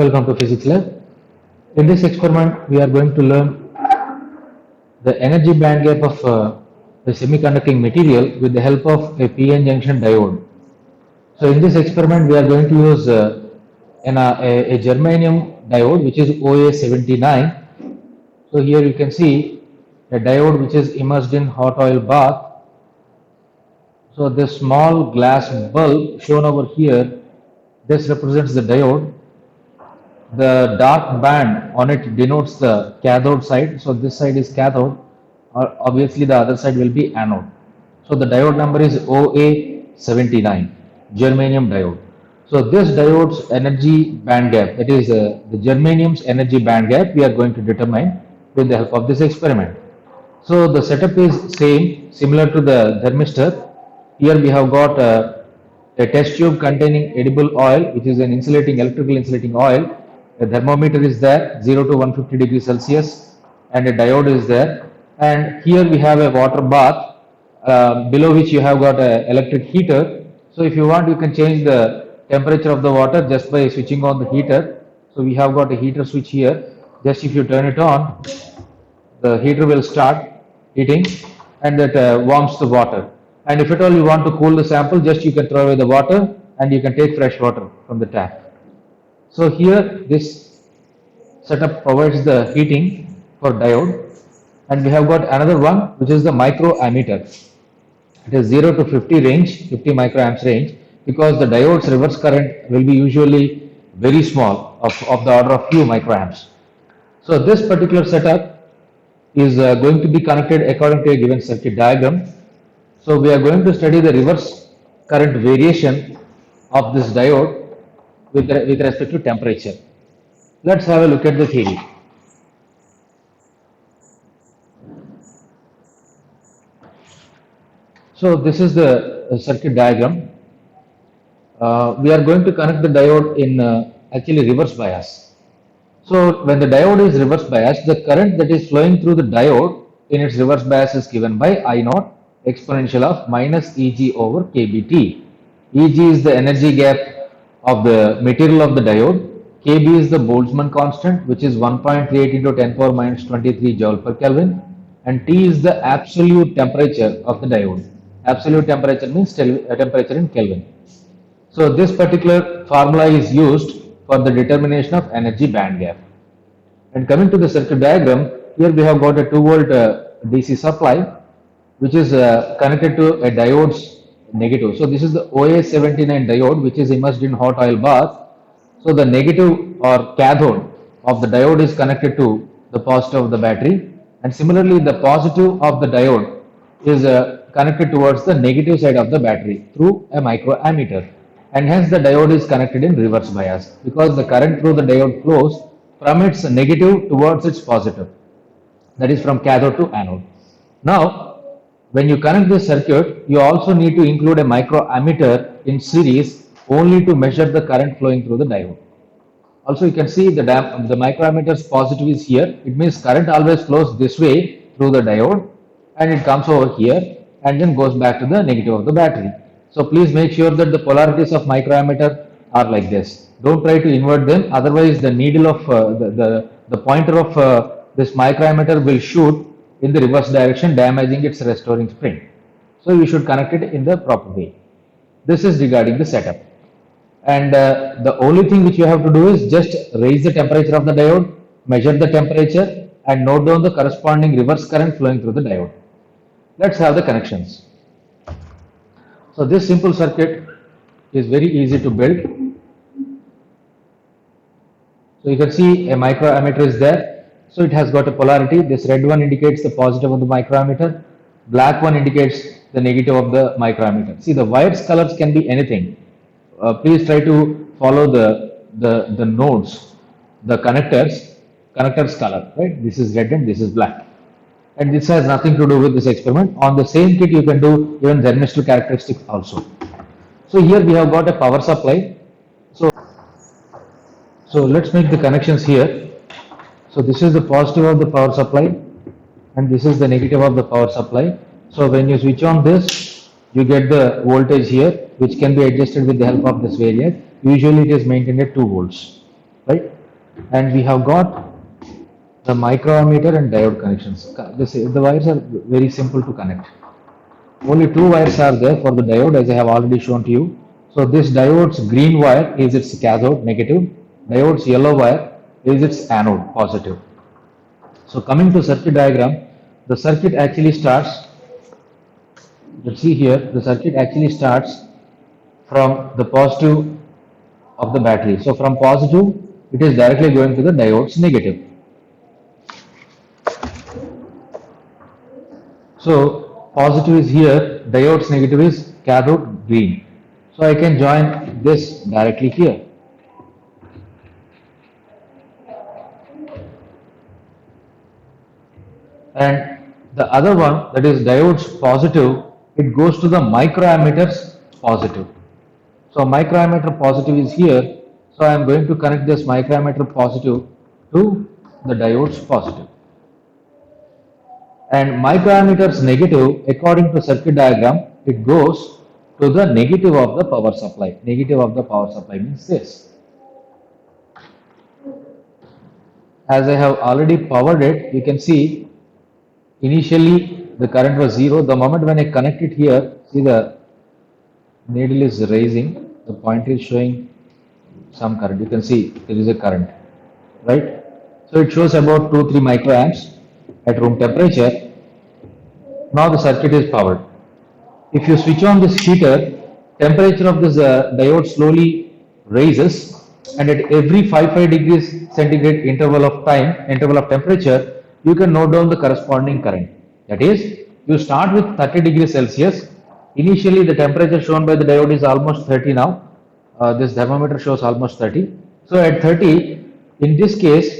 Welcome to Physics Lab. In this experiment, we are going to learn the energy band gap of a semiconducting material with the help of a PN junction diode. So in this experiment, we are going to use a germanium diode which is OA79. So here you can see a diode which is immersed in hot oil bath. So this small glass bulb shown over here, this represents the diode. The dark band on it denotes the cathode side. So this side is cathode, or obviously the other side will be anode. So the diode number is OA79, germanium diode. So this diode's energy band gap, that is the germanium's energy band gap, we are going to determine with the help of this experiment. So the setup is similar to the thermistor. Here we have got a test tube containing edible oil, which is an electrical insulating oil. A thermometer is there, 0 to 150 degrees Celsius, and a diode is there. And here we have a water bath, below which you have got an electric heater. So if you want, you can change the temperature of the water just by switching on the heater. So we have got a heater switch here. Just if you turn it on, the heater will start heating, and that warms the water. And if at all you want to cool the sample, just you can throw away the water and you can take fresh water from the tap. So here this setup provides the heating for diode, and we have got another one which is the microammeter. It is 0 to 50 range, 50 microamps range, because the diode's reverse current will be usually very small, of the order of few microamps. So this particular setup is going to be connected according to a given circuit diagram. So we are going to study the reverse current variation of this diode with respect to temperature. Let's have a look at the theory. So this is the circuit diagram. We are going to connect the diode in actually reverse bias. So when the diode is reverse biased, the current that is flowing through the diode in its reverse bias is given by I naught exponential of minus Eg over kBt. Eg is the energy gap of the material of the diode. Kb is the Boltzmann constant, which is 1.38 into 10 power minus 23 joule per Kelvin, and T is the absolute temperature of the diode. Absolute temperature means temperature in Kelvin. So this particular formula is used for the determination of energy band gap. And coming to the circuit diagram, here we have got a 2 volt DC supply which is connected to a diode's negative. So this is the OA79 diode which is immersed in hot oil bath. So the negative or cathode of the diode is connected to the positive of the battery, and similarly the positive of the diode is connected towards the negative side of the battery through a microammeter, and hence the diode is connected in reverse bias because the current through the diode flows from its negative towards its positive, that is from cathode to anode. Now when you connect this circuit, you also need to include a microammeter in series only to measure the current flowing through the diode. Also you can see the microammeter's positive is here. It means current always flows this way through the diode, and it comes over here and then goes back to the negative of the battery. So please make sure that the polarities of microammeter are like this. Don't try to invert them, otherwise the needle of the pointer of this microammeter will shoot in the reverse direction, damaging its restoring spring. So you should connect it in the proper way. This is regarding the setup. And the only thing which you have to do is just raise the temperature of the diode, measure the temperature, and note down the corresponding reverse current flowing through the diode. Let's have the connections. So this simple circuit is very easy to build. So you can see a microammeter is there. So it has got a polarity. This red one indicates the positive of the microammeter. Black one indicates the negative of the microammeter. See, the wires colors can be anything. Please try to follow the nodes, the connectors color, right? This is red and this is black. And this has nothing to do with this experiment. On the same kit you can do even thermistor characteristics also. So here we have got a power supply. So let's make the connections here. So this is the positive of the power supply and this is the negative of the power supply. So when you switch on this, you get the voltage here, which can be adjusted with the help of this variac. Usually it is maintained at 2 volts. right? And we have got the microammeter and diode connections. The wires are very simple to connect. Only two wires are there for the diode, as I have already shown to you. So this diode's green wire is its cathode, negative. Diode's yellow wire is its anode, positive. So coming to circuit diagram, the circuit actually starts, let's see here, the circuit actually starts from the positive of the battery. So from positive, it is directly going to the diode's negative. So positive is here, diode's negative is cathode green. So I can join this directly here. And the other one, that is diode's positive, it goes to the microammeter's positive. So microammeter positive is here. So I am going to connect this microammeter positive to the diode's positive. And microammeter's negative, according to circuit diagram, it goes to the negative of the power supply. Negative of the power supply means this. As I have already powered it, you can see initially the current was 0. The moment when I connect it here, see the needle is raising, the pointer is showing some current. You can see there is a current, right? So it shows about 2-3 microamps at room temperature. Now the circuit is powered. If you switch on this heater, temperature of this diode slowly raises, and at every 5 degrees centigrade interval of temperature, you can note down the corresponding current. That is, you start with 30 degrees Celsius. Initially, the temperature shown by the diode is almost 30 now. This thermometer shows almost 30. So at 30, in this case,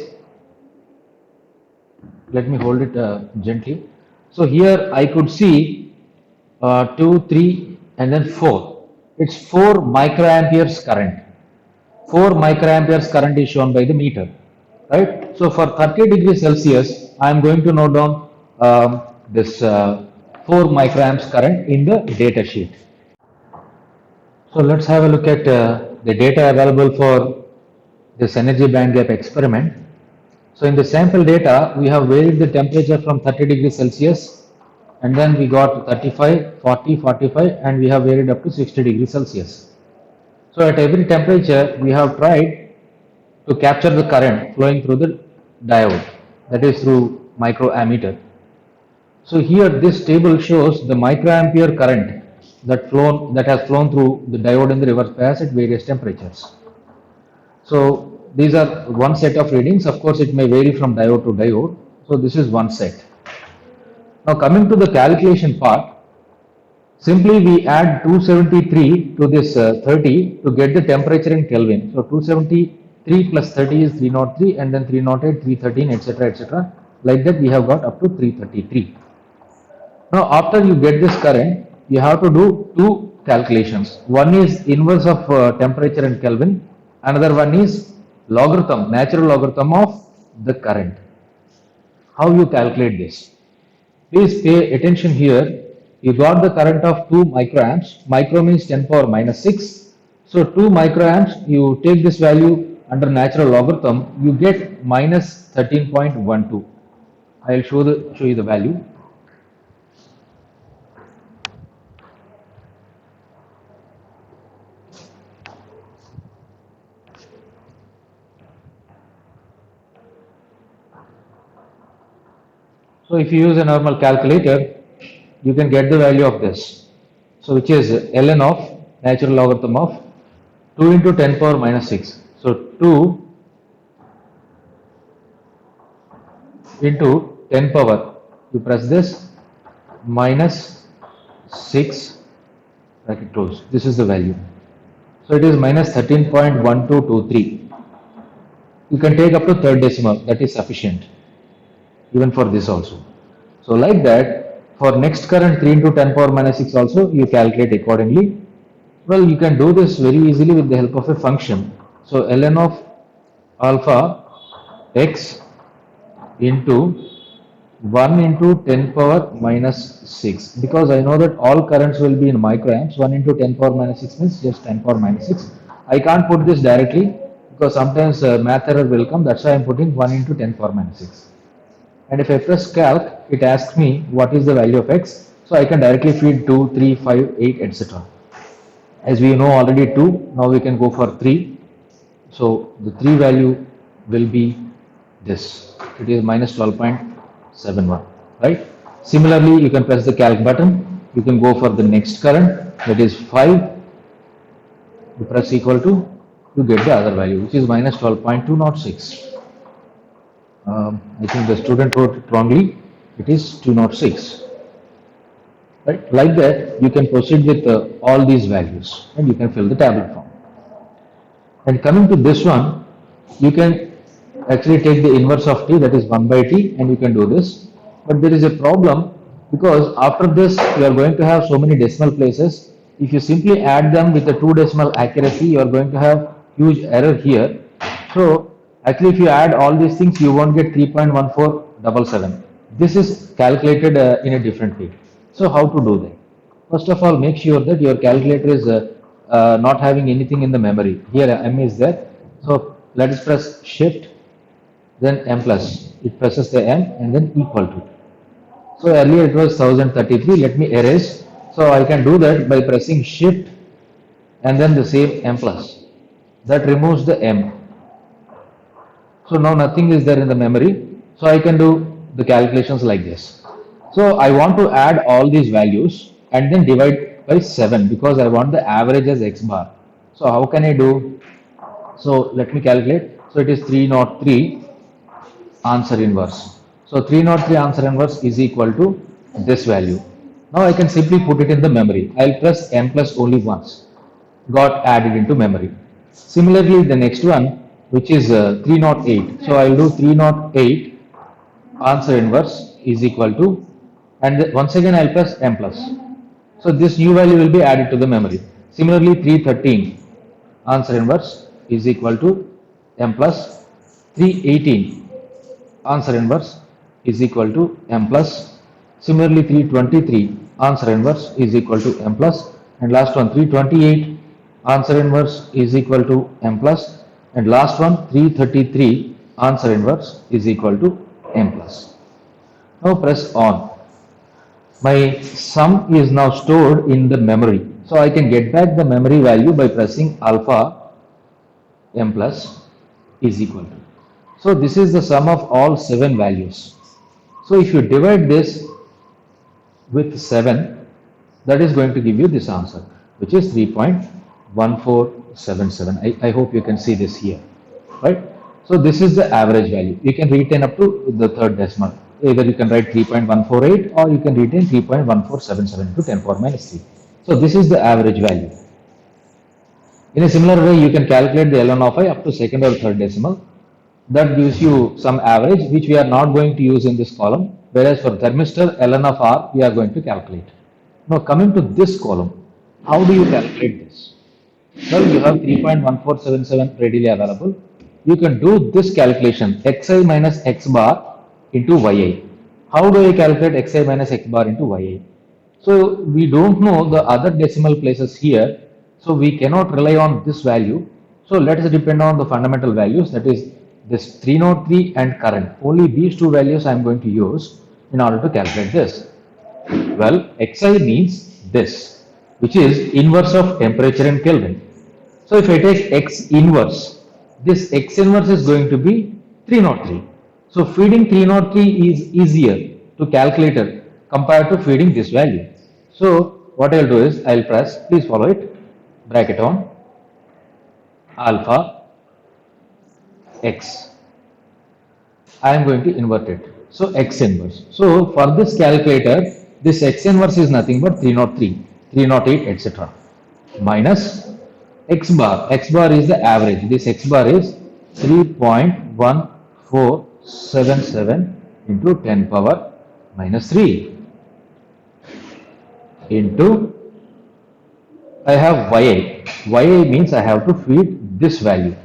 let me hold it gently. So here I could see 2, 3, and then 4. It's 4 microamperes current. 4 microamperes current is shown by the meter, right? So for 30 degrees Celsius, I am going to note down this 4 microamps current in the data sheet. So let's have a look at the data available for this energy band gap experiment. So in the sample data, we have varied the temperature from 30 degrees Celsius, and then we got 35, 40, 45, and we have varied up to 60 degrees Celsius. So at every temperature, we have tried to capture the current flowing through the diode, that is through microammeter. So here this table shows the microampere current that has flown through the diode in the reverse bias at various temperatures. So these are one set of readings. Of course, it may vary from diode to diode. So this is one set. Now coming to the calculation part, simply we add 273 to this 30 to get the temperature in Kelvin. So 273 plus 30 is 303, and then 308, 313, etc., etc. Like that we have got up to 333. Now after you get this current, you have to do two calculations. One is inverse of temperature in Kelvin. Another one is logarithm, natural logarithm of the current. How you calculate this? Please pay attention here. You got the current of 2 microamps. Micro means 10 power minus 6. So 2 microamps, you take this value under natural logarithm, you get minus 13.12. I will show you the value. So if you use a normal calculator, you can get the value of this. So which is ln of natural logarithm of 2 into 10 power minus 6. So 2 into 10 power, you press this, minus 6, bracket close. This is the value. So it is minus 13.1223. You can take up to third decimal, that is sufficient. Even for this also. So like that, for next current 3 into 10 power minus 6 also, you calculate accordingly. Well, you can do this very easily with the help of a function. So ln of alpha x into 1 into 10 power minus 6. Because I know that all currents will be in microamps, 1 into 10 power minus 6 means just 10 power minus 6. I can't put this directly. because sometimes math error will come. That's why I'm putting 1 into 10 power minus 6. And if I press calc, it asks me what is the value of x. So I can directly feed 2, 3, 5, 8, etc. As we know already 2, now we can go for 3. So the 3 value will be this. It is minus 12.71, right? Similarly, you can press the calc button. You can go for the next current, that is 5. You press equal to, you get the other value, which is minus 12.206. I think the student wrote it wrongly. It is 206. Right? Like that, you can proceed with all these values and you can fill the table form. And coming to this one, you can actually take the inverse of t, that is 1 by t, and you can do this. But there is a problem because after this, you are going to have so many decimal places. If you simply add them with a 2 decimal accuracy, you are going to have huge error here. So actually, if you add all these things, you won't get 3.1477. This is calculated in a different way. So how to do that? First of all, make sure that your calculator is not having anything in the memory. Here M is there. So let us press shift, then M plus. It presses the M and then equal to. So earlier it was 1033. Let me erase. So I can do that by pressing shift and then the same M plus. That removes the M. So now nothing is there in the memory. So I can do the calculations like this. So I want to add all these values and then divide by 7 because I want the average as x bar. So how can I do? So let me calculate. So it is 303 answer inverse. So 303 answer inverse is equal to this value. Now I can simply put it in the memory. I'll press M plus only once. Got added into memory. Similarly, the next one, which is 308. So I'll do 308 answer inverse is equal to, and once again I'll press M plus. So this new value will be added to the memory. Similarly, 313 answer inverse is equal to M plus. 318 answer inverse is equal to M plus. Similarly, 323 answer inverse is equal to M plus. And last one, 328 answer inverse is equal to M plus. And last one, 333 answer inverse is equal to M plus. Now press on. My sum is now stored in the memory. So I can get back the memory value by pressing alpha M plus is equal to. So this is the sum of all 7 values. So if you divide this with 7, that is going to give you this answer, which is 3.1477. I hope you can see this here, right? So this is the average value. You can retain up to the third decimal. Either you can write 3.148 or you can retain 3.1477 to 10 power minus 3. So this is the average value. In a similar way, you can calculate the ln of I up to second or third decimal. That gives you some average, which we are not going to use in this column. Whereas for thermistor, ln of R, we are going to calculate. Now coming to this column, how do you calculate this? Well, you have 3.1477 readily available. You can do this calculation, xi minus x bar into yi. How do I calculate xi minus x bar into yi? So we don't know the other decimal places here, so we cannot rely on this value. So let us depend on the fundamental values, that is this 303 and current. Only these two values I am going to use in order to calculate this. Well, xi means this, which is inverse of temperature in Kelvin. So if I take x inverse, this x inverse is going to be 303. So feeding 303 is easier to calculator compared to feeding this value. So what I'll do is I'll press, please follow it, bracket on, alpha x. I am going to invert it. So x inverse. So for this calculator, this x inverse is nothing but 303, 308, etc. minus x bar. X bar is the average. This x bar is 3.1477 into 10 power minus 3 into, I have yi. yi means I have to feed this value.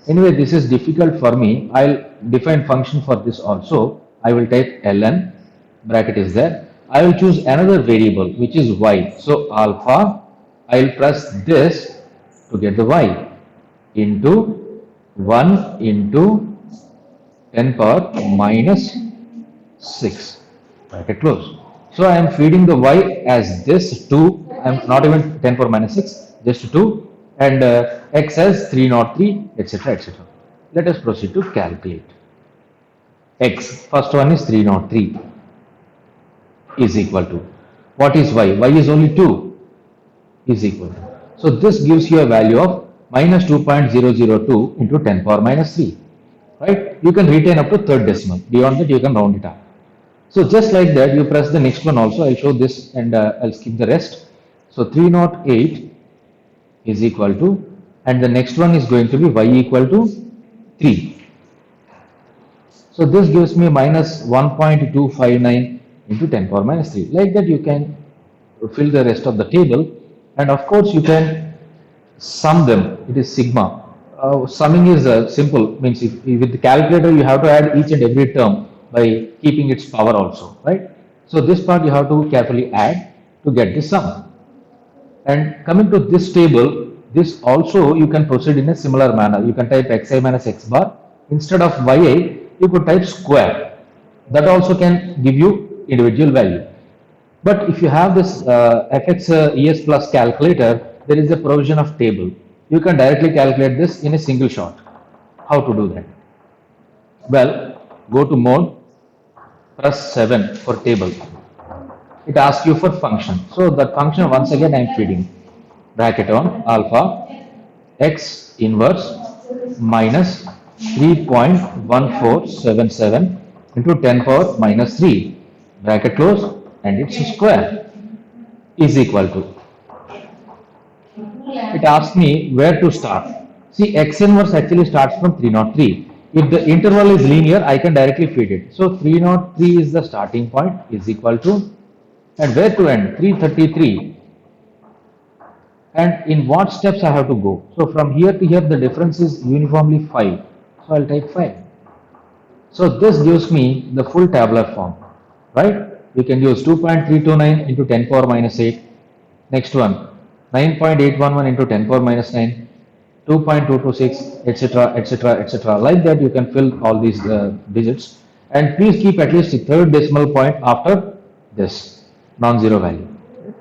Anyway, this is difficult for me. I'll define function for this also. I will type ln, bracket is there. I will choose another variable which is y. So alpha, I'll press this to get the y into 1 into 10 power minus 6, bracket close. So I am feeding the y as this 2, I am not even 10 power minus 6, just 2, and x as 303, etc., etc. Let us proceed to calculate. X, first one is 303, is equal to, what is y? Y is only 2, is equal to. So this gives you a value of minus 2.002 into 10 power minus 3. Right? You can retain up to third decimal. Beyond that, you can round it up. So just like that, you press the next one also. I'll show this and I'll skip the rest. So 308 is equal to, and the next one is going to be y equal to 3. So this gives me minus 1.259 into 10 power minus 3. Like that, you can fill the rest of the table, and of course you can sum them. It is sigma. Summing is simple, means if with the calculator you have to add each and every term by keeping its power also, right? So this part you have to carefully add to get the sum. And coming to this table, this also you can proceed in a similar manner. You can type xi minus x bar. Instead of yi, you could type square. That also can give you individual value. But if you have this FX ES Plus calculator, there is a provision of table. You can directly calculate this in a single shot. How to do that? Well, go to mode, press 7 for table. It asks you for function. So that function once again I am feeding. Bracket on alpha x inverse minus 3.1477 into 10 power minus 3, bracket close, and its square is equal to. It asks me where to start. See, x inverse actually starts from 303. If the interval is linear, I can directly feed it. So 303 is the starting point, is equal to, and where to end? 333. And in what steps I have to go? So from here to here, the difference is uniformly 5. So I'll type 5. So this gives me the full tabular form, right? We can use 2.329 into 10 power minus 8. Next one, 9.811 into 10 power minus 9, 2.226, etc., etc., etc. Like that, you can fill all these digits. And please keep at least the third decimal point after this non-zero value.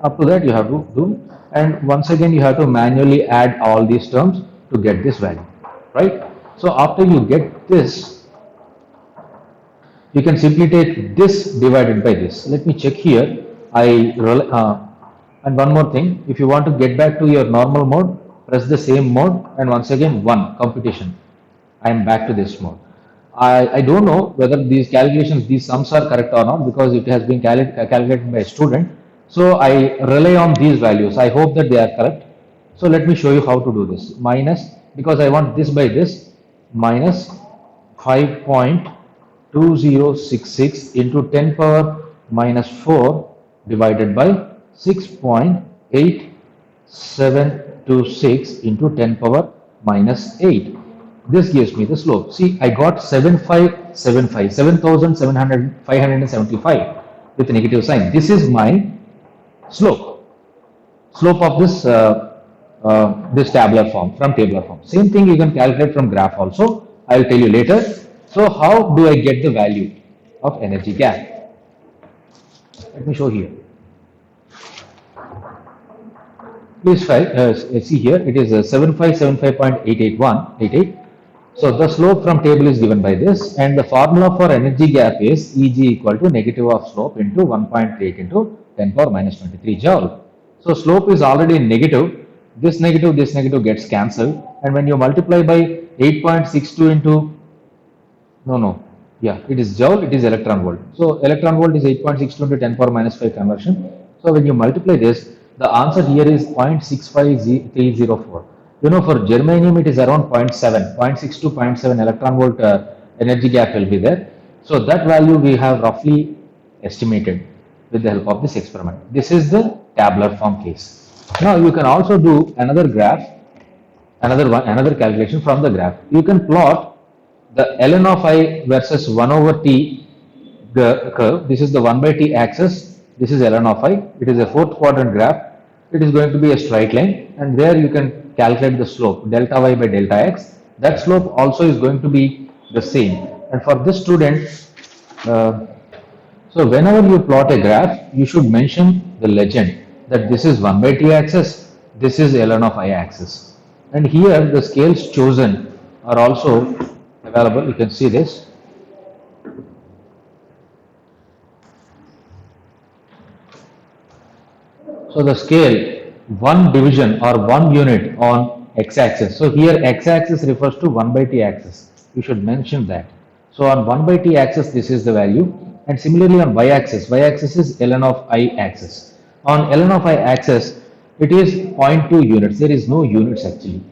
Up to that, you have to do. And once again, you have to manually add all these terms to get this value, right? So after you get this, you can simply take this divided by this. Let me check here. And one more thing, if you want to get back to your normal mode, press the same mode and once again 1 computation. I am back to this mode. I don't know whether these calculations, these sums are correct or not, because it has been calculated by a student. So I rely on these values. I hope that they are correct. So let me show you how to do this. Minus, because I want this by this, minus 5.2066 into 10 power minus 4 divided by 6.8726 into 10 power minus 8. This gives me the slope. See, I got 7,575 with a negative sign. This is my slope of this this tabular form, from tabular form. Same thing you can calculate from graph also. I will tell you later. So how do I get the value of energy gap? Let me show here. Please see here, it is 7575.888. So the slope from table is given by this, and the formula for energy gap is Eg equal to negative of slope into 1.8 into 10 power minus 23 joule. So slope is already negative. This negative gets cancelled, and when you multiply by 8.62 into, it is joule, it is electron volt. So electron volt is 8.62 into 10 power minus 5 conversion. So when you multiply this, the answer here is 0.65304. You know, for germanium it is around 0.7, 0.6 to 0.7 electron volt energy gap will be there. So that value we have roughly estimated with the help of this experiment. This is the tabular form case. Now you can also do another graph, another calculation from the graph. You can plot the ln of I versus 1 over t curve. This is the 1 by t axis. This is ln of I. It is a fourth quadrant graph. It is going to be a straight line, and there you can calculate the slope delta y by delta x. that slope also is going to be the same. And for this student, uh, so whenever you plot a graph, you should mention the legend that this is 1 by t axis, this is ln of I axis. And here the scales chosen are also available. You can see this. So the scale, one division or one unit on x-axis. So here x-axis refers to 1 by t axis. You should mention that. So on 1 by t axis, this is the value. And similarly on y-axis is ln of I axis. On ln of I axis, it is 0.2 units. There is no units actually.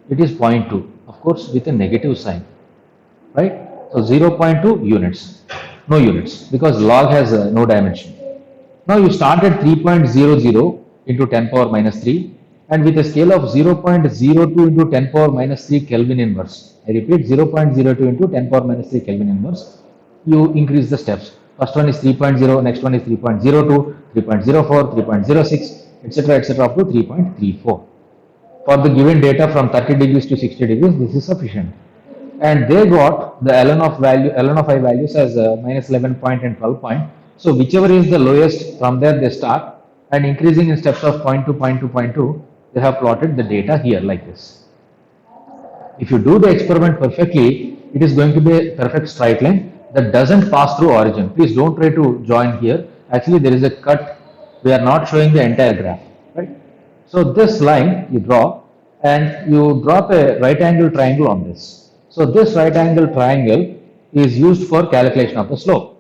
It is 0.2, of course, with a negative sign, right? So 0.2 units, no units, because log has no dimension. Now you start at 3.00 into 10 power minus 3, and with a scale of 0.02 into 10 power minus 3 Kelvin inverse. I repeat, 0.02 into 10 power minus 3 Kelvin inverse. You increase the steps. First one is 3.0, next one is 3.02, 3.04, 3.06, etc. up to 3.34. For the given data from 30 degrees to 60 degrees, this is sufficient. And they got the ln of I values as minus 11 point and 12 point. So whichever is the lowest, from there they start, and increasing in steps of 0.2, they have plotted the data here like this. If you do the experiment perfectly, it is going to be a perfect straight line that doesn't pass through origin. Please don't try to join here. Actually, there is a cut. We are not showing the entire graph, right? So this line you draw, and you drop a right angle triangle on this. So this right angle triangle is used for calculation of the slope.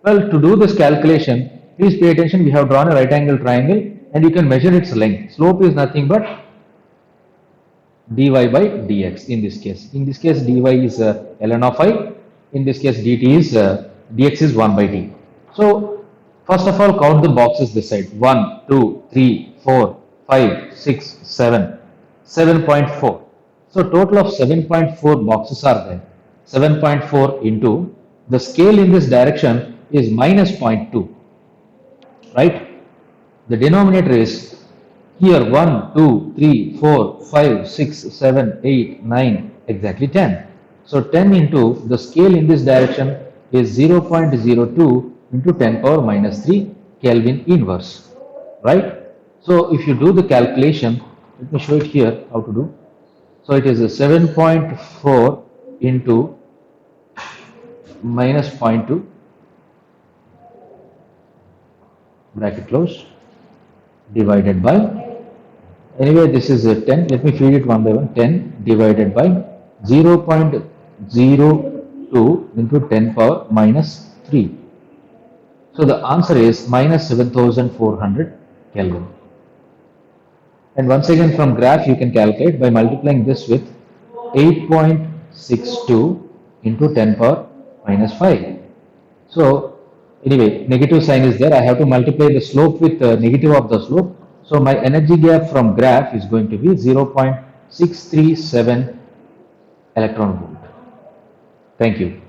Well, to do this calculation, please pay attention. We have drawn a right angle triangle, and you can measure its length. Slope is nothing but dy by dx in this case. In this case, dy is ln of I. In this case, dt is dx is 1 by t. So first of all, count the boxes this side. 1, 2, 3, 4, 5, 6, 7, 7.4. So total of 7.4 boxes are there. 7.4 into the scale in this direction is minus 0.2, right? The denominator is here 1, 2, 3, 4, 5, 6, 7, 8, 9, exactly 10. So 10 into the scale in this direction is 0.02 into 10 power minus 3 Kelvin inverse, right? So if you do the calculation, let me show it here how to do. So it is a 7.4 into minus 0.2, bracket close, divided by, anyway this is a 10, let me feed it one by one, 10 divided by 0.02 into 10 power minus 3. So the answer is minus 7400 Kelvin. And once again from graph you can calculate by multiplying this with 8.62 into 10 power minus 5. So anyway, negative sign is there. I have to multiply the slope with the negative of the slope. So my energy gap from graph is going to be 0.637 electron volt. Thank you.